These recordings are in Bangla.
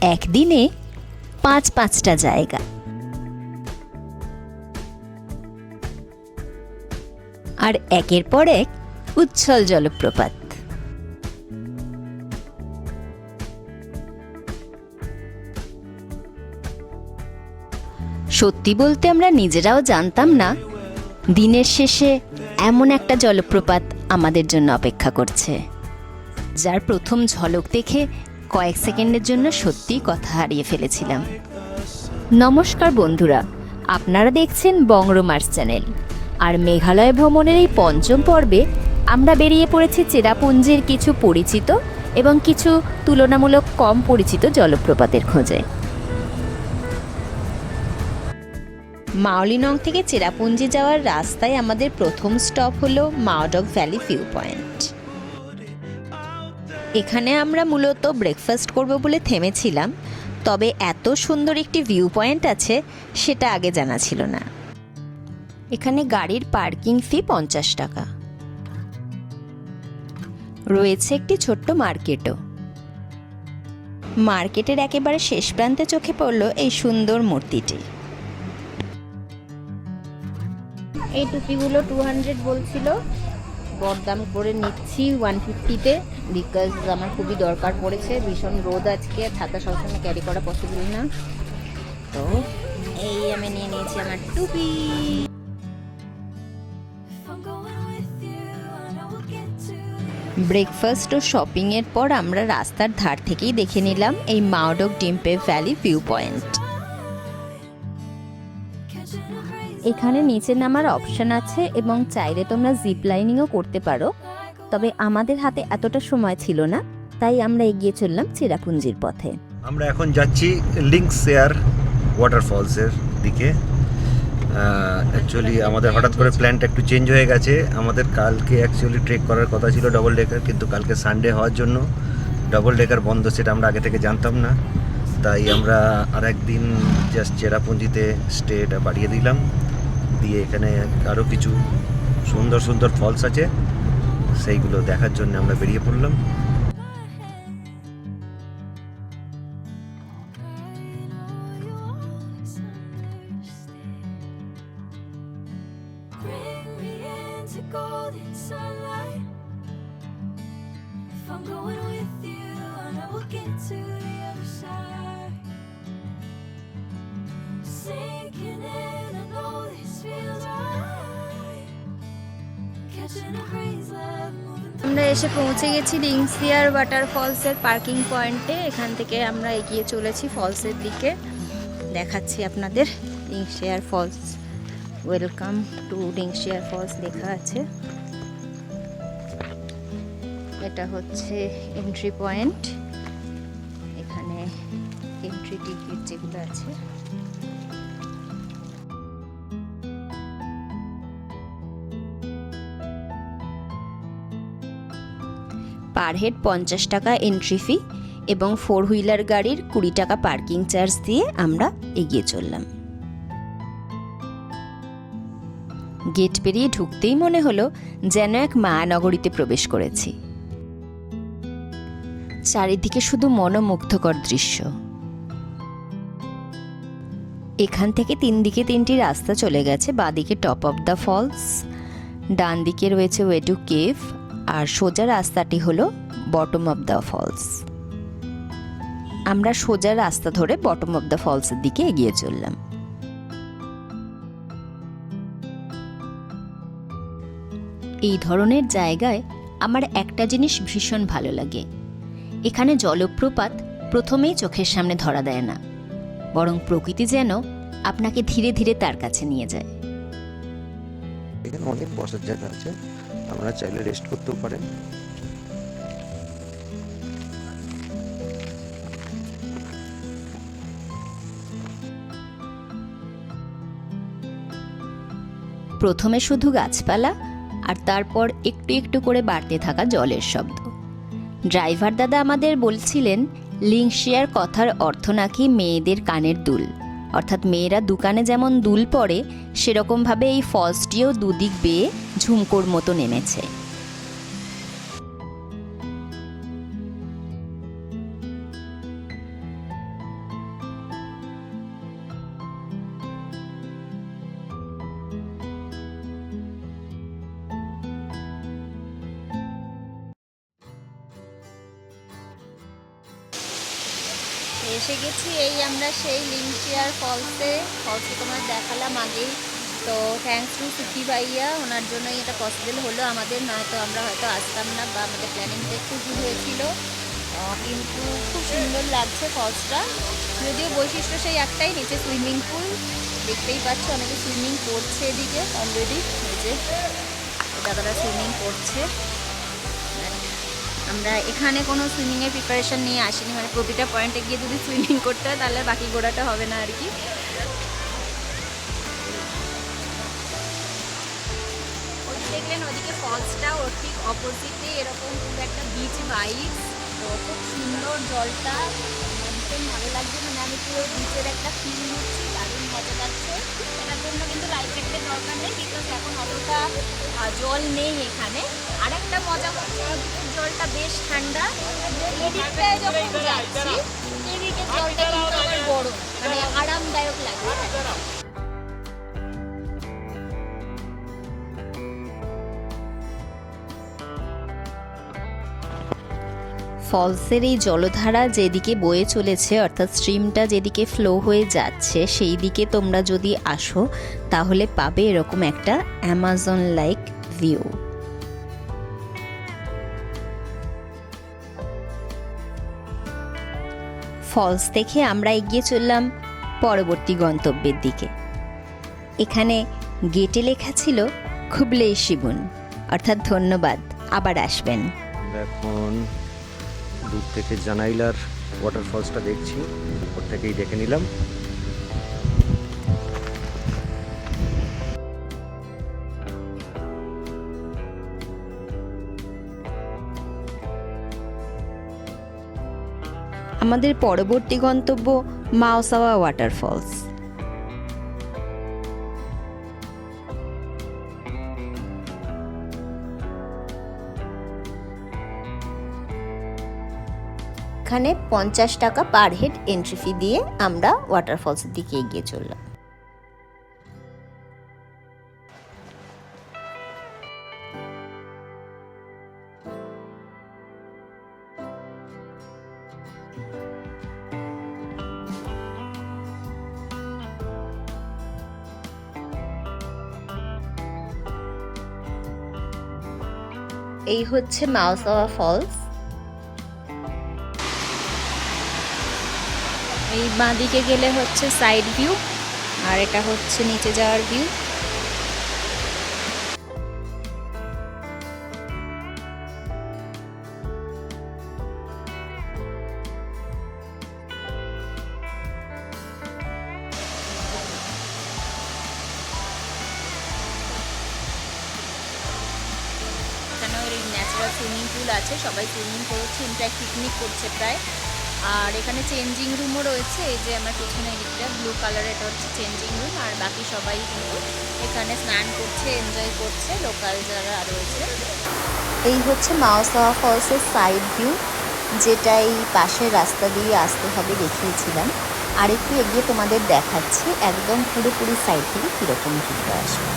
একদিনে 5টা জায়গা। আর একের পর এক উচ্ছল জলপ্রপাত। সত্যি বলতে আমরা নিজেরাও জানতাম না দিনের শেষে এমন একটা জলপ্রপাত আমাদের জন্য অপেক্ষা করছে, যার প্রথম ঝলক দেখে কয়েক সেকেন্ডের জন্য সত্যিই কথা হারিয়ে ফেলেছিলাম। নমস্কার বন্ধুরা, আপনারা দেখছেন বংরোমার্স চ্যানেল। আর মেঘালয় ভ্রমণের এই পঞ্চম পর্বে আমরা বেরিয়ে পড়েছি চেরাপুঞ্জির কিছু পরিচিত এবং কিছু তুলনামূলক কম পরিচিত জলপ্রপাতের খোঁজে। মাওলিনং থেকে চেরাপুঞ্জি যাওয়ার রাস্তায় আমাদের প্রথম স্টপ হলো মাওডক ভ্যালি ভিউ পয়েন্ট। এখানে আমরা মূলত ব্রেকফাস্ট করব বলে থেমেছিলাম, তবে এত সুন্দর একটি ভিউ পয়েন্ট আছে সেটা আগে জানা ছিল না। এখানে গাড়ির পার্কিং ফি 50 টাকা। রয়েছে একটি ছোট্ট মার্কেটও। মার্কেটের একেবারে শেষ প্রান্তে চোখে পড়ল এই সুন্দর মূর্তিটি। এই টুপিগুলো 200 বলছিল, দরদাম করে নিচ্ছি 150-তে, বিকজ আমার খুবই দরকার পড়েছে। ভীষণ রোদ আজকে, ছাতা সবসময় ক্যারি করা পসিবল না, তো এই আমি নিয়ে নিয়েছি আমার টুপি। ব্রেকফাস্ট ও শপিংয়ের পর আমরা রাস্তার ধার থেকেই দেখে নিলাম এই মাওডক ডিম্পে ভ্যালি ভিউ পয়েন্ট। এখানে নিচে নামার অপশন আছে এবং চাইলে তোমরা জিপ লাইনিংও করতে পারো, তবে আমাদের হাতে এতটা সময় ছিল না, তাই আমরা এগিয়ে চললাম চেরাপুঞ্জির পথে। আমরা এখন যাচ্ছি লিংকশেয়ার ওয়াটারফলসের দিকে। অ্যাকচুয়ালি আমাদের হঠাৎ করে প্ল্যানটা একটু চেঞ্জ হয়ে গেছে। আমাদের কালকে অ্যাকচুয়ালি ট্রেক করার কথা ছিল ডবল ডেকার, কিন্তু কালকে সানডে হওয়ার জন্য ডবল ডেকার বন্ধ, সেটা আমরা আগে থেকে জানতাম না। তাই আমরা আর একদিন জাস্ট চেরাপুঞ্জিতে স্টেটা বাড়িয়ে দিলাম, দিয়ে এখানে আরও কিছু সুন্দর সুন্দর ফলস আছে, সেইগুলো দেখার জন্য আমরা বেরিয়ে পড়লাম। আমরা এসে পৌঁছে গেছি লিংকশেয়ার ওয়াটারফলসের পার্কিং পয়েন্টে। এখান থেকে আমরা এগিয়ে চলেছি ফলসের দিকে। দেখাচ্ছি আপনাদের লিংকশেয়ার ফলস। ওয়েলকাম টু লিংকশেয়ার ফলস লেখা আছে। এটা হচ্ছে এন্ট্রি পয়েন্ট। এখানে এন্ট্রি টিকিট যেগুলো আছে, পার হেড 50 টাকা এন্ট্রি ফি এবং 4 হুইলার গাড়ির 20 টাকা পার্কিং চার্জ দিয়ে আমরা এগিয়ে চললাম। গেট পেরিয়ে ঢুকতেই মনে হলো যেন এক মায়ানগরীতে প্রবেশ করেছি। চারিদিকে শুধু মনোমুগ্ধকর দৃশ্য। এখান থেকে 3 দিকে 3টি রাস্তা চলে গেছে। বাঁদিকে টপ অফ দ্য ফলস, ডান দিকে রয়েছে ওয়ে টু কেভ, আর সোজা রাস্তাটি হলো বটম অফ দ্য ফলস। আমরা সোজা রাস্তা ধরে বটম অফ দ্য ফলসের দিকে এগিয়ে চললাম। এই ধরনের জায়গায় আমার একটা জিনিস ভীষণ ভালো লাগে, এখানে জলপ্রপাত প্রথমেই চোখের সামনে ধরা দেয় না, বরং প্রকৃতি যেন আপনাকে ধীরে ধীরে তার কাছে নিয়ে যায়। এখানে অনেক বসার জায়গা আছে, আপনারা চাইলে রেস্ট করতেও পারেন। প্রথমে শুধু গাছপালা, আর তারপর একটু একটু করে বাড়তে থাকা জলের শব্দ। ড্রাইভার দাদা আমাদের বলছিলেন লিংকশেয়ার কথার অর্থ নাকি মেয়েদের কানের দুল, অর্থাৎ মেয়েরা দোকানে যেমন দুল পরে সেরকমভাবে এই ফলসটিও দুদিক বেয়ে ঝুমকোর মতো নেমেছে। এসে গেছি এই আমরা সেই লিংচিয়ার ফলসে তোমার দেখালাম আগেই। তো থ্যাঙ্কস টু সুখী ভাইয়া, ওনার জন্যই এটা পসিবল হলো আমাদের, নয়তো আমরা হয়তো আসতাম না বা আমাদের প্ল্যানিংটা একটু ভুল হয়েছিল। কিন্তু খুব সুন্দর লাগছে ফলসটা, যদিও বৈশিষ্ট্য সেই একটাই, নিচে সুইমিং পুল দেখতেই পাচ্ছ, অনেকে সুইমিং করছে এদিকে অলরেডি, নিচে দাদারা সুইমিং করছে। আমরা এখানে কোনো সুইমিংয়ের প্রিপারেশন নিয়ে আসিনি, মানে প্রতিটা পয়েন্টে গিয়ে যদি সুইমিং করতে হয় তাহলে বাকি ঘোরাটা হবে না আর কি। ওই দেখলেন ওদিকে ফলসটা, ওর ঠিক অপোজিটে এরকম খুব একটা বিচ ভাইব, তো খুব সুন্দর জলটা, ভীষণ ভালো লাগছে, মানে আমি পুরো বিচের একটা ফিল নিচ্ছি, দারুণ মজা লাগছে। এটার জন্য কিন্তু লাইফ জ্যাকেটের দরকার নেই, বিকজ এখন অতটা জল নেই এখানে। আর একটা মজা হচ্ছে এদিকের জলটা বেশ ঠান্ডা, এদিকটায় যখন যাচ্ছি এদিকের জলটা কিন্তু আমার গরম, মানে আরামদায়ক লাগে। ফলসের এই জলধারা যেদিকে বয়ে চলেছে, অর্থাৎ স্ট্রিমটা যেদিকে ফ্লো হয়ে যাচ্ছে, সেই দিকে তোমরা যদি আসো তাহলে পাবে এরকম একটা অ্যামাজন লাইক ভিউ। ফলস দেখে আমরা এগিয়ে চললাম পরবর্তী গন্তব্যের দিকে। এখানে গেটে লেখা ছিল খুবলেই শিবুন, অর্থাৎ ধন্যবাদ, আবার আসবেন। আমরা এখন দূর থেকে জানাইলার ওয়াটারফলসটা দেখছি, ওর থেকেই দেখে নিলাম। আমাদের পরবর্তী গন্তব্য মাওসাওয়া ওয়াটারফলস। এখানে 50 টাকা পার হেড এন্ট্রি ফি দিয়ে আমরা ওয়াটারফলসের দিকে এগিয়ে চললাম। এই হচ্ছে মাওসাওয়া ফলস। এই বাঁদিকে গেলে হচ্ছে সাইড ভিউ, আর এটা হচ্ছে নিচে যাওয়ার ভিউ। ন্যাচারাল সুইমিং পুল আছে, সবাই সুইমিং করছে, ইনফ্যাক্ট পিকনিক করছে প্রায়। আর এখানে চেঞ্জিং রুমও রয়েছে, এই যে আমার পিছনে এদিকটা ব্লু কালার, এটা হচ্ছে চেঞ্জিং রুম। আর বাকি সবাই কিন্তু এখানে স্নান করছে, এনজয় করছে, লোকাল যারা রয়েছে। এই হচ্ছে মাওসাওয়া ফলসের সাইড ভিউ, যেটা এই পাশের রাস্তা দিয়ে আসতে হবে দেখিয়েছিলাম। আর একটু এগিয়ে তোমাদের দেখাচ্ছি একদম পুরোপুরি সাইড থেকে কীরকম ভিউটা আসবে।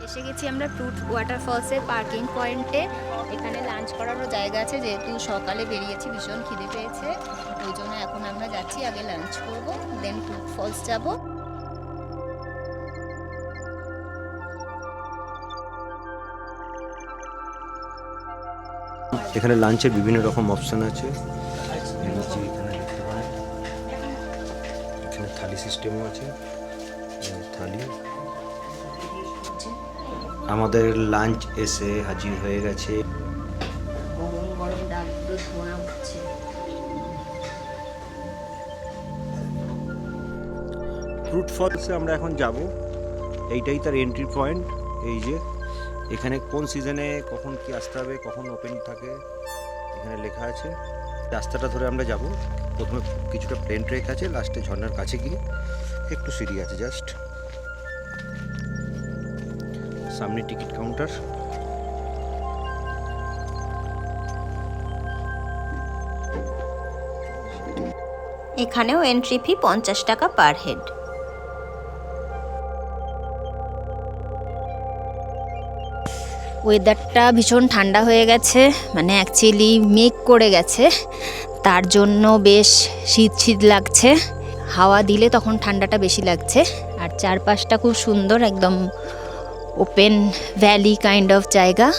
এসে গেছি আমরা ফ্রুট ওয়াটারফলসের পার্কিং পয়েন্টে। এখানে লাঞ্চ করারও জায়গা আছে, যেহেতু সকালে বেরিয়েছি, ভীষণ খিদে পেয়েছে, ওই জন্য এখন আমরা যাচ্ছি, আগে লাঞ্চ করব, দেন ফ্রুট ফলস যাব। এখানে লাঞ্চের বিভিন্ন রকম অপশন আছে, এখানে থালি সিস্টেমও আছে, থালি। আমাদের লাঞ্চ এসে হাজির হয়ে গেছে। গরম গরম ডাব দুধ বোনা হচ্ছে। ফ্রুট ফলসে আমরা এখন যাব, এইটাই তার এন্ট্রি পয়েন্ট। এই যে এখানে কোন সিজনে কখন কি আসতে হবে, কখন ওপেন থাকে এখানে লেখা আছে। রাস্তাটা ধরে আমরা যাব, প্রথমে কিছুটা প্লেন ট্রেক আছে, লাস্টে ঝর্ণার কাছে গিয়ে একটু সিঁড়ি আছে জাস্ট। সামনে টিকিট কাউন্টার। এখানেও এন্ট্রি ফি 50 টাকা পার হেড। ওয়েদারটা ভীষণ ঠান্ডা হয়ে গেছে, মানে অ্যাকচুয়ালি মেঘ করে গেছে, তার জন্য বেশ শীত শীত লাগছে। হাওয়া দিলে তখন ঠান্ডাটা বেশি লাগছে। আর চারপাশটা খুব সুন্দর, একদম ওপেন ভ্যালি কাইন্ড অফ জায়গা।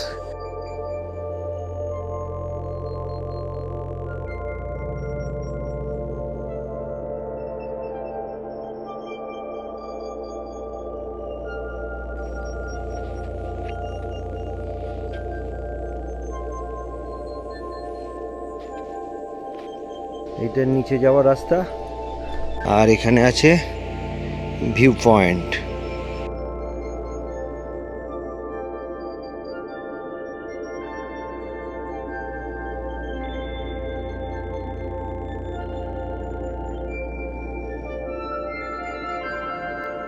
এইটার নিচে যাওয়ার রাস্তা, আর এখানে আছে ভিউ পয়েন্ট।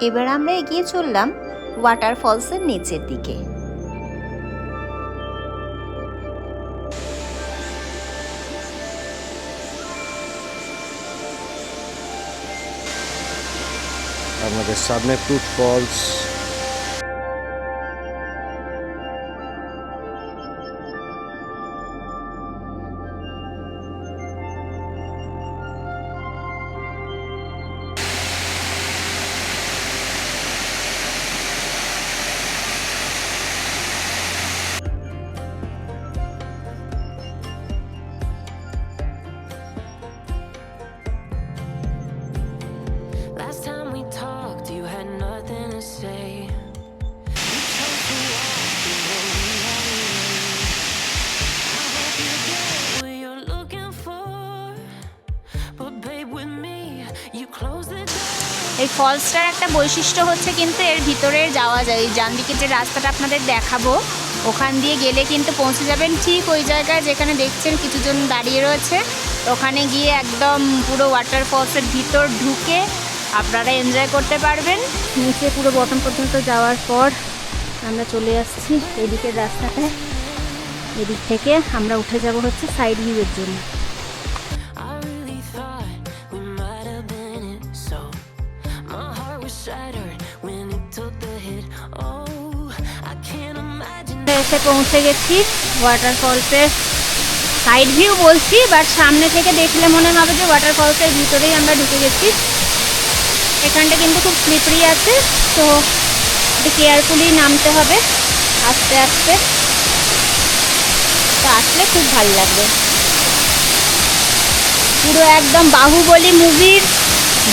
এবার আমরা এগিয়ে চললাম ওয়াটারফলসের নিচের দিকে। আমাদের সামনে fruit falls. Last time we talked, you had nothing to say. You chose to walk even when we had to wait. I hope you get what you're looking for, but babe, with me, you close the door. এই ফলসটার একটা বৈশিষ্ট্য হচ্ছে কিন্তু এর ভিতরে যাওয়া যায়। এই ডান দিকে যে রাস্তাটা আপনাদের দেখাবো, ওখান দিয়ে গেলে কিন্তু পৌঁছে যাবেন ঠিক ওই জায়গায় যেখানে দেখছেন কিছুজন দাঁড়িয়ে রয়েছে। ওখানে গিয়ে একদম পুরো ওয়াটারফলসের ভিতর ঢুকে আপনারা এনজয় করতে পারবেন। নিচে পুরো বটম পর্যন্ত যাওয়ার পর আমরা চলে আসছি এদিকের রাস্তাটায়। এদিক থেকে আমরা উঠে যাব হচ্ছে সাইড ভিউয়ের জন্য। I really thought we might have been it, so my heart was shattered when it took the hit. Oh, I can't imagine. এসে পৌঁছে গেছি ওয়াটারফলসের সাইড ভিউ বলছি, বাট সামনে থেকে দেখলে মনে হবে যে ওয়াটারফলসের ভিতরেই আমরা ঢুকে গেছি। এখানটা কিন্তু খুব স্লিপারি আছে, তো একটু কেয়ারফুলি নামতে হবে আস্তে আস্তে। তো আসলে খুব ভালো লাগবে। পুরো একদম বাহুবলী মুভির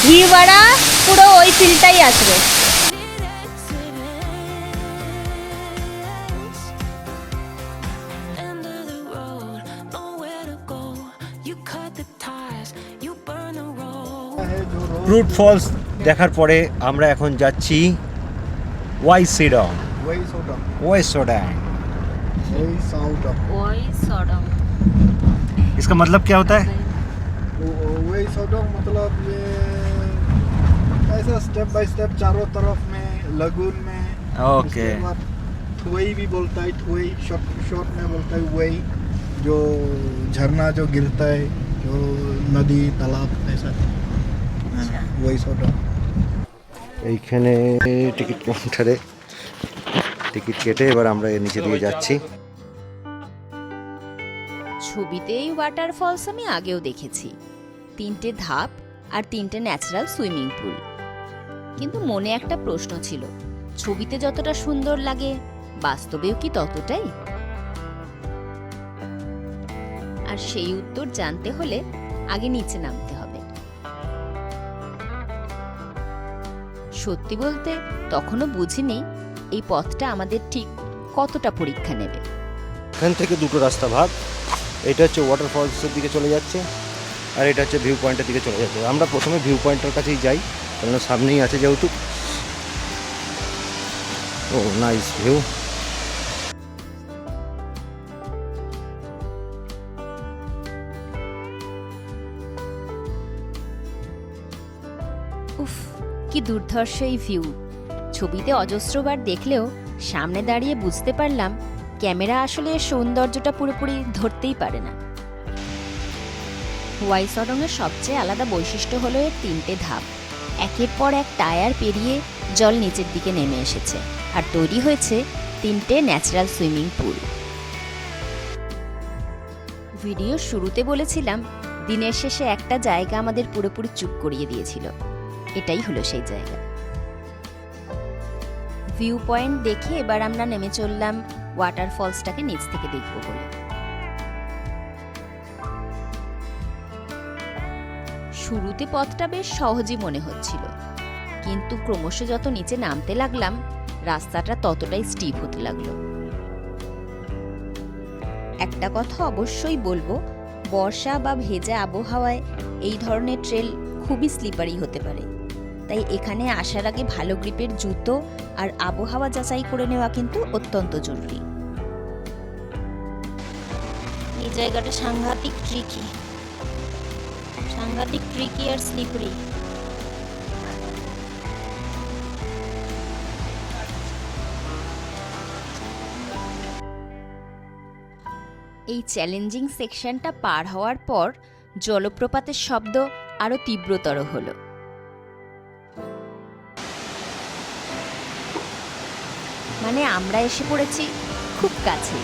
ভিউয়ারা পুরো ওই ফিলটাই আসবে। End of the road, nowhere to go. You cut the ties, you burn the road. Fruit falls দেখার পরে আমরা এখন যাচ্ছি ওয়াইসোডং। ওয়াইসোডং इसका मतलब क्या होता है? मतलब ये ऐसा स्टेप बाय स्टेप चारों तरफ में लगून में। ओके। उसके बाद थुई भी बोलता है, थुई शॉर्ट में बोलता है वही, जो झरना जो गिरता है, जो नदी तालाब ऐसा, वही सोडा। এইখানে টিকিট কাউন্টারে টিকিট কেটে এবার আমরা এর নিচে দিয়ে যাচ্ছি। ছবিতে এই ওয়াটারফলস আমি আগেও দেখেছি, 3টে ধাপ আর 3টে ন্যাচারাল সুইমিং পুল। কিন্তু মনে একটা প্রশ্ন ছিল, ছবিতে যতটা সুন্দর লাগে বাস্তবেও কি ততটাই? আর সেই উত্তর জানতে হলে আগে নিচে নামতে হবে। সত্যি বলতে তখনও বুঝিনি এই পথটা আমাদের ঠিক কতটা পরীক্ষা নেবে। এখান থেকে দুটো রাস্তা ভাগ, এটা হচ্ছে ওয়াটারফলসের দিকে চলে যাচ্ছে, আর এটা হচ্ছে ভিউ পয়েন্টের দিকে চলে যাচ্ছে। আমরা প্রথমে ভিউ পয়েন্টের কাছেই যাই, কারণ সামনেই আছে যেহেতু। ও নাইস ভিউ। উফ, কি দুর্ধর্ষ এই ভিউ! ছবিতে অজস্রবার দেখলেও সামনে দাঁড়িয়ে বুঝতে পারলাম ক্যামেরা আসলে এর সৌন্দর্যটা পুরোপুরি ধরতেই পারে না। ওয়াইসরংয়ের সবচেয়ে আলাদা বৈশিষ্ট্য হলো এর 3টে ধাপ। একের পর এক টায়ার পেরিয়ে জল নিচের দিকে নেমে এসেছে আর তৈরি হয়েছে 3টে ন্যাচারাল সুইমিং পুল। ভিডিওর শুরুতে বলেছিলাম দিনের শেষে একটা জায়গা আমাদের পুরোপুরি চুপ করিয়ে দিয়েছিল। এটাই হলো সেই জায়গা। ভিউ পয়েন্ট দেখে এবার আমরা নেমে চললাম ওয়াটারফলসটাকে নিচ থেকে দেখব বলে। শুরুতে পথটা বেশ সহজই মনে হচ্ছিল, কিন্তু ক্রমশ যত নিচে নামতে লাগলাম রাস্তাটা ততটাই স্টিপ হতে লাগলো। একটা কথা অবশ্যই বলবো, বর্ষা বা ভেজা আবহাওয়ায় এই ধরনের ট্রেল খুবই স্লিপারি হতে পারে, তাই এখানে আসার আগে ভালো গ্রিপের জুতো আর আবহাওয়া যাচাই করে নেওয়া কিন্তু অত্যন্ত জরুরি। এই জায়গাটা সাংঘাতিক ট্রিকি আর স্লিপারি। এই চ্যালেঞ্জিং সেকশনটা পার হওয়ার পর জলপ্রপাতের শব্দ আরো তীব্রতর হলো। মানে আমরা এসে পড়েছি খুব কাছে।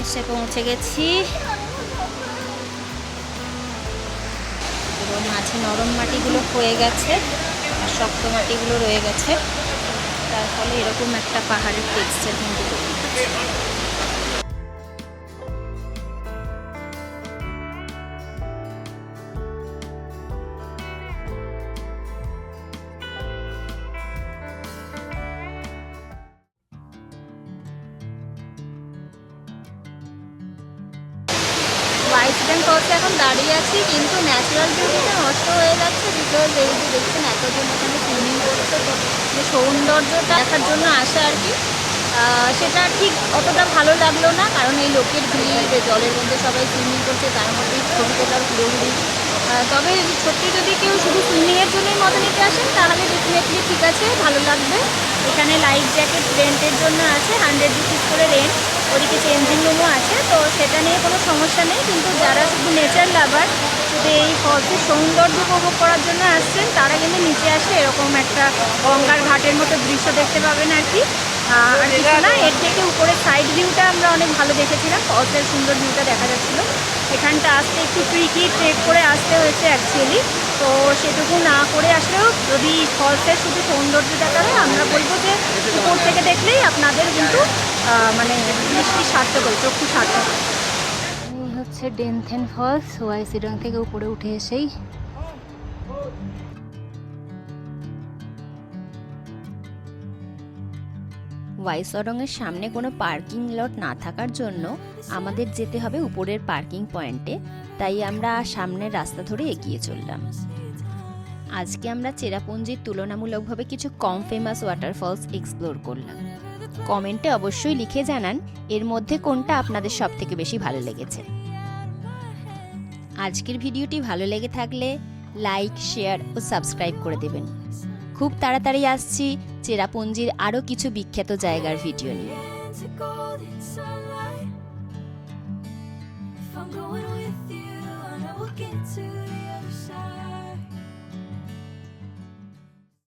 এসে পৌঁছে গেছি। পুরো মাঝে নরম মাটিগুলো হয়ে গেছে আর শক্ত মাটিগুলো রয়ে গেছে, তার ফলে এরকম একটা পাহাড়ের টেক্সচার কিন্তু তৈরি হচ্ছে। ওয়াইসডেন ফলসে এখন দাঁড়িয়ে আছি, কিন্তু ন্যাচারাল বিউটিটা নষ্ট হয়ে যাচ্ছে। বিকজ এই যে দেখছেন এতজন এখানে সুইমিং করছে, তো যে সৌন্দর্যটা দেখার জন্য আসা আর কি, সেটা ঠিক অতটা ভালো লাগলো না। কারণ এই লোকের ভিড়, জলের মধ্যে সবাই সুইমিং করছে, তার মধ্যেই ছবি তোলার পুরোপুরি। তবে সত্যি যদি কেউ শুধু সুইমিংয়ের জন্যই মজা নিতে আসেন তাহলে ডেফিনেটলি ঠিক আছে, ভালো লাগবে। এখানে লাইফ জ্যাকেট রেন্টের জন্য আছে, 100 রুপিস করে রেন্ট। ওদিকে চেঞ্জিং রুমও আছে, তো সেটা নিয়ে কোনো সমস্যা নেই। কিন্তু যারা শুধু নেচার লাভার, শুধু এই ফলসের সৌন্দর্য উপভোগ করার জন্য আসছেন, তারা কিন্তু নিচে আসে এরকম একটা গঙ্গার ঘাটের মতো দৃশ্য দেখতে পাবেন আর কি। আর কিছু না, এর থেকে উপরে সাইড ভিউটা আমরা অনেক ভালো দেখেছিলাম, ফলসের সুন্দর ভিউটা দেখা যাচ্ছিলো। এখানটা আসতে একটু ট্রিকি ট্রেক করে আসতে হয়েছে অ্যাকচুয়ালি, তো সেটুকু না করে আসলেও যদি ফলসের শুধু সৌন্দর্য দেখা হয়, আমরা বলবো যে উপর থেকে দেখলেই আপনাদের কিন্তু মানে দৃষ্টি সার্থক, চক্ষু সার্থক। এই হচ্ছে ডেনথেন ফলস, ওয়াইসিডং থেকে উপরে উঠে এসেই। ওয়াইসরংয়ের সামনে কোনো পার্কিং লট না থাকার জন্য আমাদের যেতে হবে উপরের পার্কিং পয়েন্টে, তাই আমরা সামনের রাস্তা ধরে এগিয়ে চললাম। আজকে আমরা চেরাপুঞ্জির তুলনামূলকভাবে কিছু কম ফেমাস ওয়াটারফলস এক্সপ্লোর করলাম। কমেন্টে অবশ্যই লিখে জানান এর মধ্যে কোনটা আপনাদের সবথেকে বেশি ভালো লেগেছে। আজকের ভিডিওটি ভালো লেগে থাকলে লাইক, শেয়ার ও সাবস্ক্রাইব করে দেবেন। খুব তাড়াতাড়ি আসছি চেরাপুঞ্জির আরও কিছু বিখ্যাত জায়গার ভিডিও নিয়ে। to golden sunlight. If I'm going with you, I know we'll get to